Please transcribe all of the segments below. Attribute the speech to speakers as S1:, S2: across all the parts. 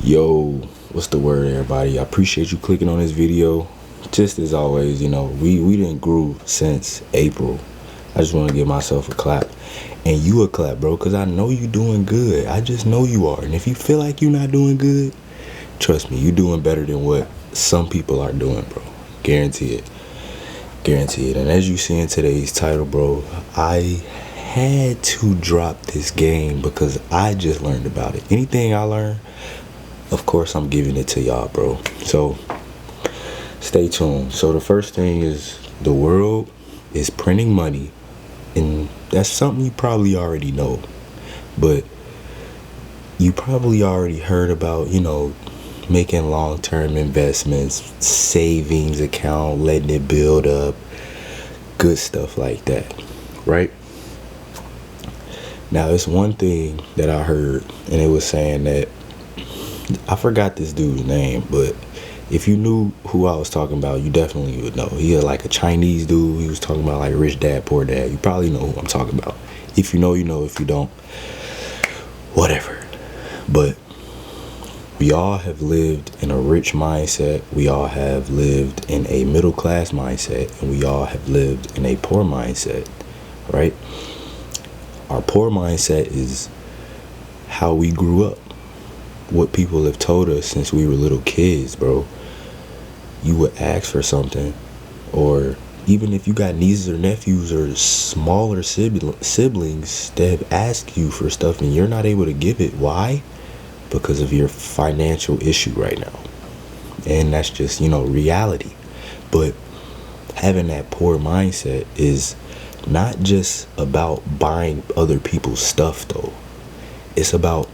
S1: Yo, what's the word, everybody? I appreciate you clicking on this video. Just as always, we didn't grew since April. I just want to give myself a clap. And you a clap, bro, because I know you doing good. I just know you are. And if you feel like you're not doing good, trust me, you doing better than what some people are doing, bro. Guarantee it. Guarantee it. And as you see in today's title, bro, I had to drop this game because I just learned about it. Anything I learned, of course I'm giving it to y'all, bro. So stay tuned. So the first thing is the world is printing money, and that's something you probably already know, but you probably already heard about, making long-term investments, savings account, letting it build up, good stuff like that, right? Now, it's one thing that I heard, and it was saying that, I forgot this dude's name, but if you knew who I was talking about, you definitely would know. He was like a Chinese dude. He was talking about like Rich Dad, Poor Dad. You probably know who I'm talking about. If you know, you know. If you don't, whatever. But we all have lived in a rich mindset. We all have lived in a middle class mindset. And we all have lived in a poor mindset, right? Our poor mindset is how we grew up. What people have told us since we were little kids, bro. You would ask for something, or even if you got nieces or nephews or smaller siblings that have asked you for stuff and you're not able to give it. Why? Because of your financial issue right now. And that's just, reality. But having that poor mindset is not just about buying other people's stuff, though. It's about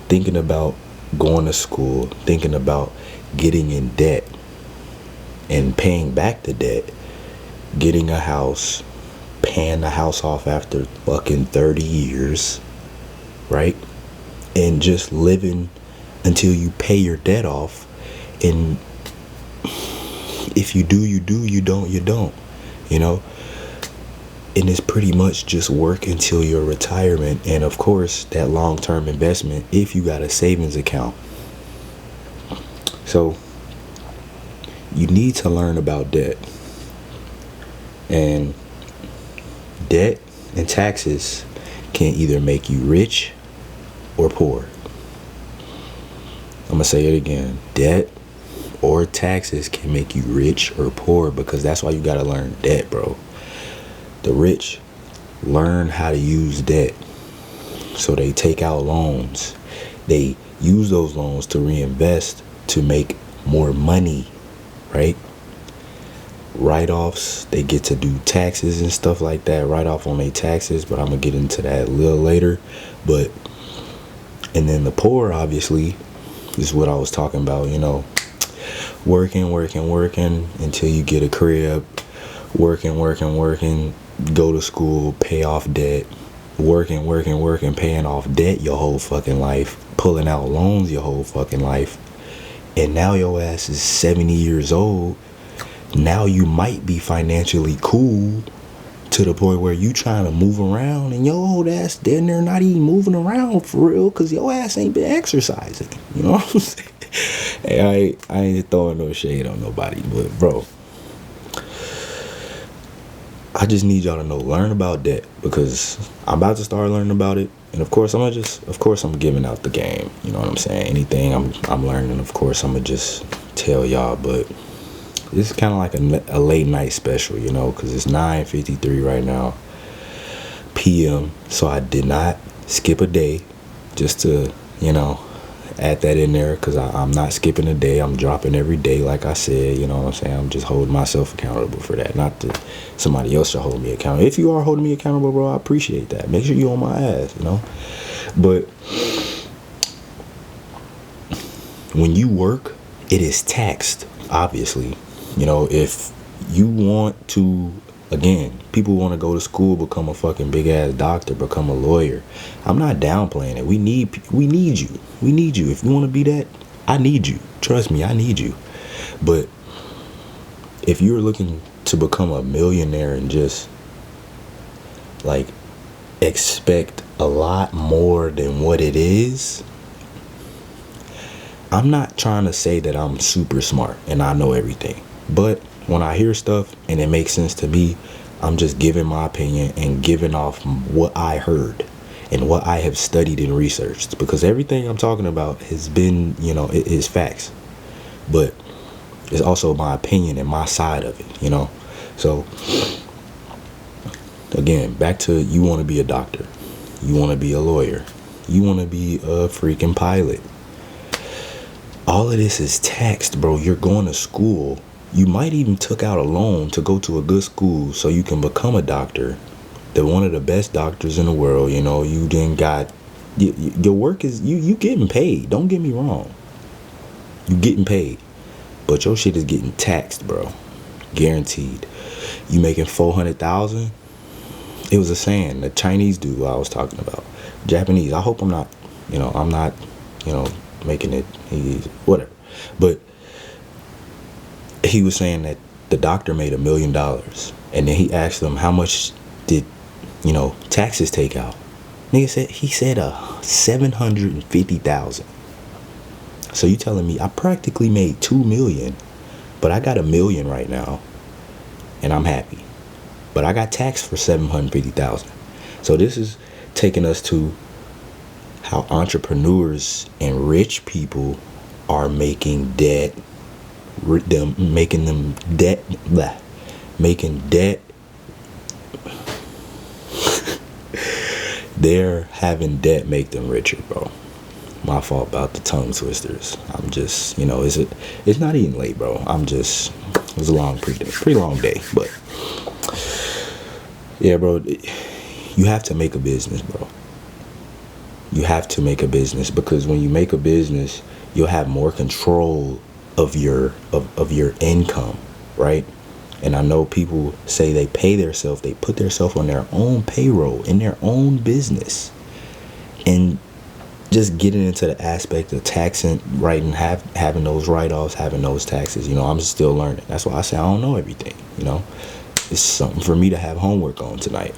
S1: thinking about going to school, thinking about getting in debt and paying back the debt, getting a house, paying the house off after fucking 30 years, right? And just living until you pay your debt off. And if you do, you do. You don't, you don't. And it's pretty much just work until your retirement. And of course, that long-term investment if you got a savings account. So you need to learn about debt. And debt and taxes can either make you rich or poor. I'm going to say it again. Debt or taxes can make you rich or poor, because that's why you got to learn debt, bro. The rich learn how to use debt. So they take out loans. They use those loans to reinvest to make more money, right? Write-offs, they get to do taxes and stuff like that, write off on their taxes, but I'm going to get into that a little later. And then the poor, obviously, is what I was talking about, working until you get a crib, working, go to school, pay off debt, working, paying off debt your whole fucking life, pulling out loans your whole fucking life. And now your ass is 70 years old. Now you might be financially cool to the point where you trying to move around, and your old ass then they're not even moving around for real, because your ass ain't been exercising. You know what I'm saying? Hey, I ain't throwing no shade on nobody, but bro, I just need y'all to know, learn about debt, because I'm about to start learning about it. And of course I'm giving out the game. You know what I'm saying? Anything I'm learning, of course I'm gonna just tell y'all. But this is kind of like a late night special, because it's 9:53 right now p.m. So I did not skip a day, just to add that in there, because I'm not skipping a day. I'm dropping every day, like I said. You know what I'm saying? I'm just holding myself accountable for that. Not that somebody else should hold me accountable. If you are holding me accountable, bro, I appreciate that. Make sure you on my ass, But when you work, it is taxed, obviously. If you want to, again, people want to go to school, become a fucking big ass doctor, become a lawyer. I'm not downplaying it. We need you. We need you. If you want to be that, I need you. Trust me, I need you. But if you're looking to become a millionaire and just like expect a lot more than what it is, I'm not trying to say that I'm super smart and I know everything, but when I hear stuff and it makes sense to me, I'm just giving my opinion and giving off what I heard and what I have studied and researched, because everything I'm talking about has been, it is facts, but it's also my opinion and my side of it. So again, back to, you want to be a doctor, you want to be a lawyer, you want to be a freaking pilot. All of this is taxed, bro. You're going to school. You might even took out a loan to go to a good school so you can become a doctor. They're one of the best doctors in the world. You then got, your work is, you getting paid. Don't get me wrong. You getting paid. But your shit is getting taxed, bro. Guaranteed. You making 400,000? It was a saying, the Chinese dude I was talking about. Japanese. I hope I'm not, making it, whatever. But he was saying that the doctor made $1 million, and then he asked them how much did taxes take out. He said 750,000. So you telling me I practically made 2 million, but I got $1 million right now, and I'm happy. But I got taxed for 750,000. So this is taking us to how entrepreneurs and rich people are making debt, making debt. They're having debt make them richer, bro. My fault about the tongue twisters. I'm just, it's not even late, bro. It was a pretty long day, but yeah, bro, you have to make a business, bro. You have to make a business, because when you make a business, you'll have more control of your income, right? And I know people say they pay themselves, they put themselves on their own payroll in their own business, and just getting into the aspect of taxing, right, and having those write-offs, having those taxes. I'm still learning. That's why I say I don't know everything. It's something for me to have homework on tonight.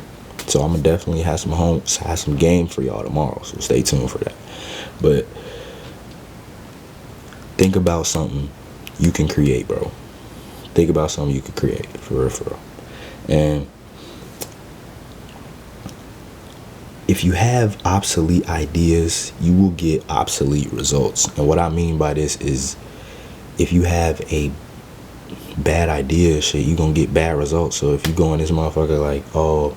S1: So I'm gonna definitely have some game for y'all tomorrow. So stay tuned for that. But think about something you can create, bro. Think about something you can create, for real. And if you have obsolete ideas, you will get obsolete results. And what I mean by this is, if you have a bad idea, you're gonna get bad results. So if you go in this motherfucker like, oh,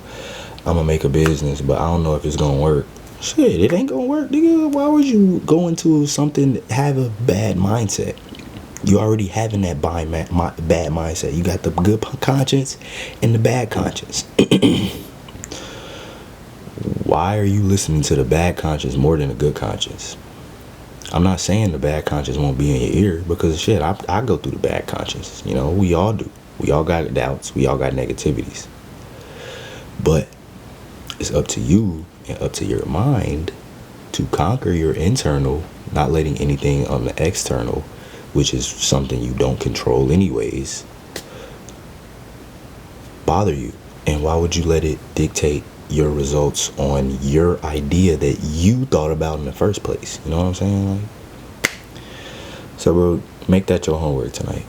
S1: I'm gonna make a business, but I don't know if it's gonna work. Shit, it ain't gonna work, nigga. Why would you go into something that have a bad mindset? You already having that bad mindset. You got the good conscience and the bad conscience. Why are you listening to the bad conscience more than the good conscience? I'm not saying the bad conscience won't be in your ear, because shit, I go through the bad conscience. We all do. We all got doubts. We all got negativities. But it's up to you and up to your mind to conquer your internal, not letting anything on the external, which is something you don't control anyways, bother you. And why would you let it dictate your results on your idea that you thought about in the first place? You know what I'm saying? So, bro, make that your homework tonight.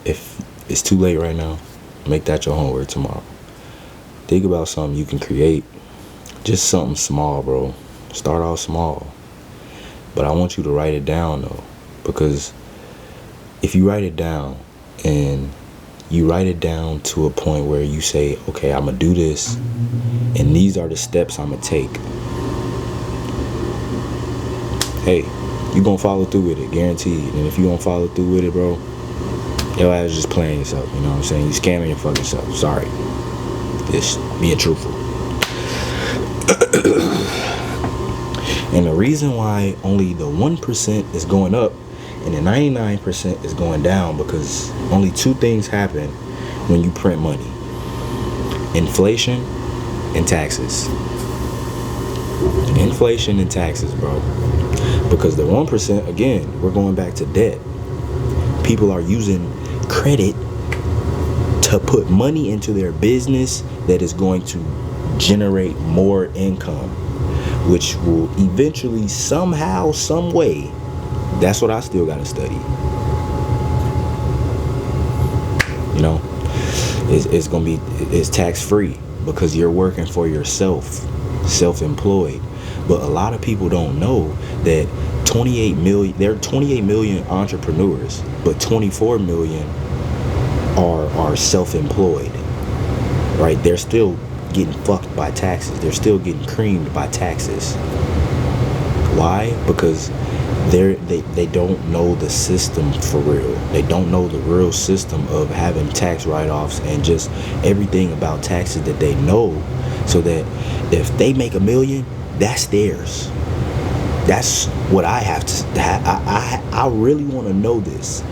S1: If it's too late right now, make that your homework tomorrow. Think about something you can create. Just something small, bro. Start off small. But I want you to write it down, though, because if you write it down, and you write it down to a point where you say, okay, I'm gonna do this, and these are the steps I'm gonna take. Hey, you gonna follow through with it, guaranteed. And if you don't follow through with it, bro, your ass is just playing yourself. You know what I'm saying? You scamming your fucking self. Sorry. Just being truthful. And the reason why only the 1% is going up and the 99% is going down, because only two things happen when you print money: inflation and taxes. Inflation and taxes, bro. Because the 1%, again, we're going back to debt. People are using credit to put money into their business that is going to generate more income, which will eventually, somehow, some way, That's what I still gotta study. You know, it's gonna be, it's tax free because you're working for yourself, self-employed. But a lot of people don't know that 28 million, there are 28 million entrepreneurs, but 24 million are self-employed, right? They're still getting fucked by taxes. They're still getting creamed by taxes. Why? Because they don't know the system for real. They don't know the real system of having tax write-offs and just everything about taxes that they know, so that if they make $1 million, that's theirs. That's what I have to I really want to know this.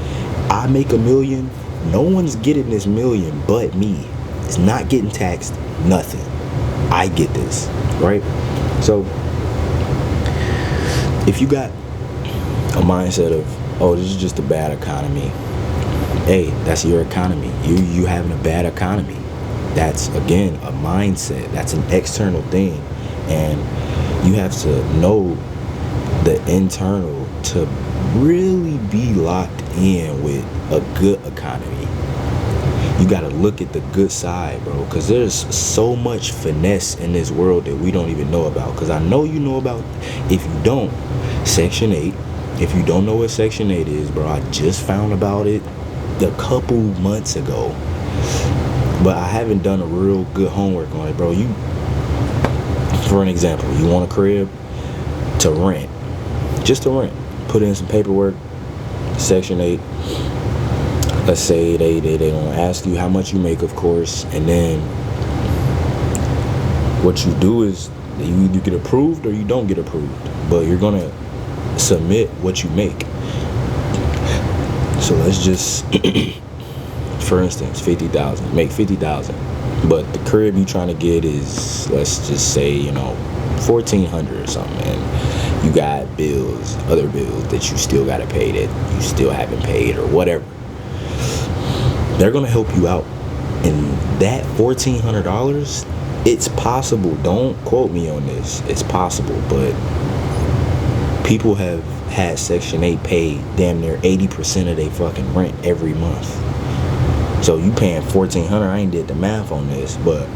S1: I make $1 million, no one's getting this $1 million but me. It's not getting taxed, nothing. I get this, right? So if you got a mindset of, oh, this is just a bad economy, hey, that's your economy. You having a bad economy. That's, again, a mindset. That's an external thing. And you have to know the internal to really be locked in with a good economy. You got to look at the good side, bro, because there's so much finesse in this world that we don't even know about. Because I know you know about, if you don't, Section 8. If you don't know what Section 8 is, bro, I just found about it a couple months ago. But I haven't done a real good homework on it, bro. You, for an example, you want a crib to rent, just to rent. Put in some paperwork, Section 8. Let's say they don't ask you how much you make, of course, and then what you do is you either get approved or you don't get approved, but you're gonna submit what you make. So let's just for instance, 50,000, make 50,000, but the crib you trying to get is, let's just say, 1,400 or something, and you got bills, other bills that you still got to pay that you still haven't paid or whatever. They're gonna help you out, and that $1,400, it's possible, don't quote me on this, it's possible, but people have had Section 8 pay damn near 80% of their fucking rent every month. So you paying $1,400, I ain't did the math on this, but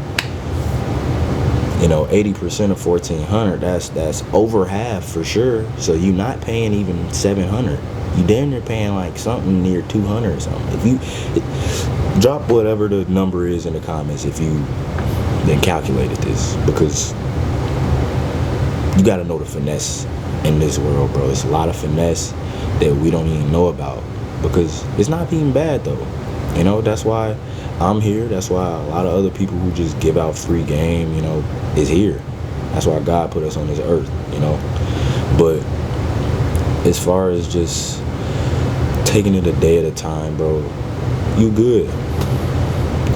S1: 80% of $1,400, that's over half for sure. So you not paying even $700. You damn near paying like something near $200 or something. If you drop whatever the number is in the comments, if you then calculated this, because you got to know the finesse in this world, bro. It's a lot of finesse that we don't even know about, because it's not even bad though. That's why I'm here. That's why a lot of other people who just give out free game, is here. That's why God put us on this earth, But as far as just taking it a day at a time, bro, you good.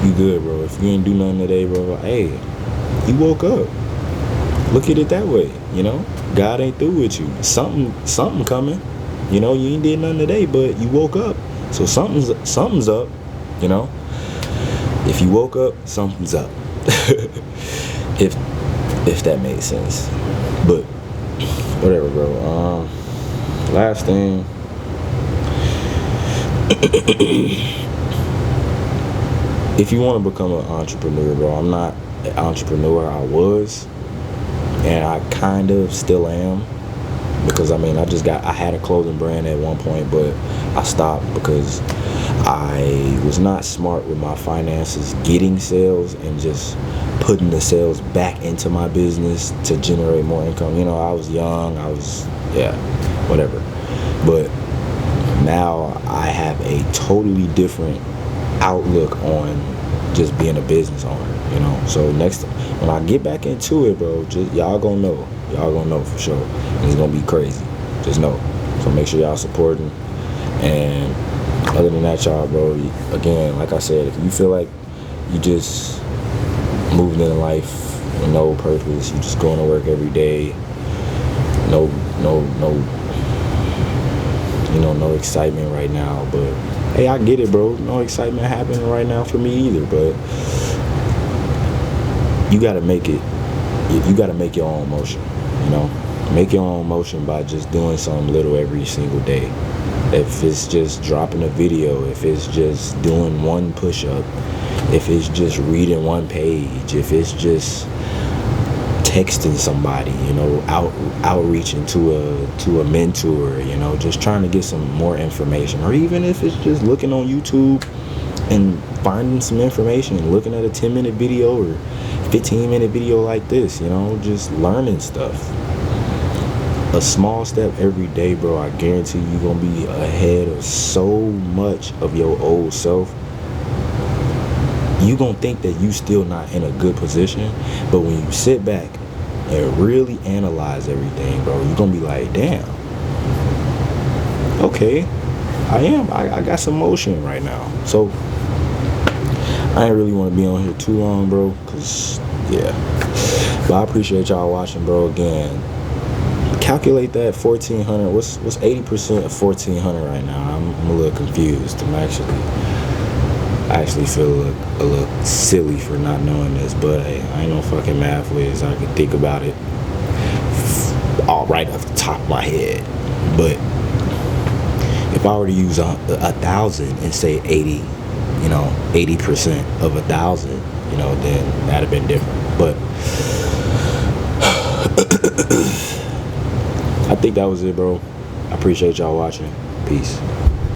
S1: You good, bro. If you ain't do nothing today, bro, hey, you woke up. Look at it that way, God ain't through with you. Something coming. You ain't did nothing today, but you woke up. So something's up, If you woke up, something's up. if that makes sense. But whatever, bro. Last thing. If you want to become an entrepreneur, bro, I'm not an entrepreneur. I was, and I kind of still am, because I had a clothing brand at one point, but I stopped because I was not smart with my finances, getting sales and just putting the sales back into my business to generate more income. I was young, whatever. But now I have a totally different outlook on just being a business owner, So next time, when I get back into it, bro, just y'all gonna know for sure. And it's gonna be crazy. Just know. So make sure y'all supporting. And other than that, y'all, bro, again, like I said, if you feel like you just moving in life with no purpose, you just going to work every day, no excitement right now, but hey, I get it, bro. No excitement happening right now for me either, but you gotta make it. You gotta make your own motion, Make your own motion by just doing something little every single day. If it's just dropping a video, if it's just doing one push-up, if it's just reading one page, if it's just texting somebody, you know, outreaching to a mentor, you know, just trying to get some more information, or even if it's just looking on YouTube and finding some information and looking at a 10-minute video or 15-minute video like this, you know, just learning stuff. A small step every day, bro. I guarantee you're gonna be ahead of so much of your old self. You gonna think that you still not in a good position, but when you sit back and really analyze everything, bro, you're gonna be like, damn, okay, I got some motion right now. So I ain't really want to be on here too long, bro, because yeah. But I appreciate y'all watching, bro. Again, calculate that 1,400. What's 80% of 1,400 right now? I'm a little confused. I actually feel a little silly for not knowing this, but hey, I ain't no fucking math whiz. I can think about it all right off the top of my head. But if I were to use 1,000 and say 80, you know, 80% of 1,000, you know, then that'd have been different. But I think that was it, bro. I appreciate y'all watching. Peace.